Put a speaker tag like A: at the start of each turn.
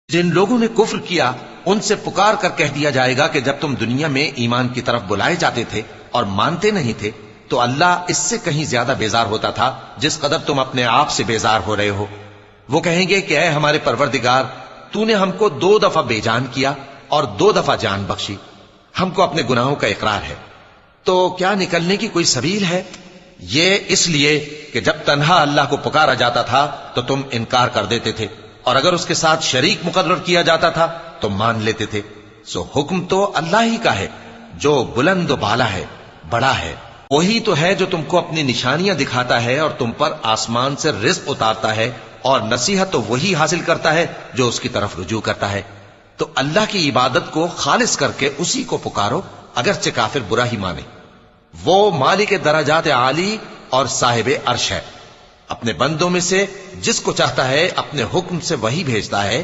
A: جن لوگوں نے کفر کیا ان سے پکار کر کہہ دیا جائے گا کہ جب تم دنیا میں ایمان کی طرف بلائے جاتے تھے اور مانتے نہیں تھے تو اللہ اس سے کہیں زیادہ بیزار ہوتا تھا جس قدر تم اپنے آپ سے بیزار ہو رہے ہو۔ وہ کہیں گے کہ اے ہمارے پروردگار، تو نے ہم کو 2 دفعہ بے جان کیا اور 2 دفعہ جان بخشی، ہم کو اپنے گناہوں کا اقرار ہے، تو کیا نکلنے کی کوئی سبیل ہے؟ یہ اس لیے کہ جب تنہا اللہ کو پکارا جاتا تھا تو تم انکار کر دیتے تھے، اور اگر اس کے ساتھ شریک مقرر کیا جاتا تھا تو مان لیتے تھے۔ سو حکم تو اللہ ہی کا ہے جو بلند و بالا ہے، بڑا ہے۔ وہی تو ہے جو تم کو اپنی نشانیاں دکھاتا ہے اور تم پر آسمان سے رزق اتارتا ہے، اور نصیحت تو وہی حاصل کرتا ہے جو اس کی طرف رجوع کرتا ہے۔ تو اللہ کی عبادت کو خالص کر کے اسی کو پکارو، اگرچہ کافر برا ہی مانے۔ وہ مالک درجات عالی اور صاحب عرش ہے، اپنے بندوں میں سے جس کو چاہتا ہے اپنے حکم سے وہی بھیجتا ہے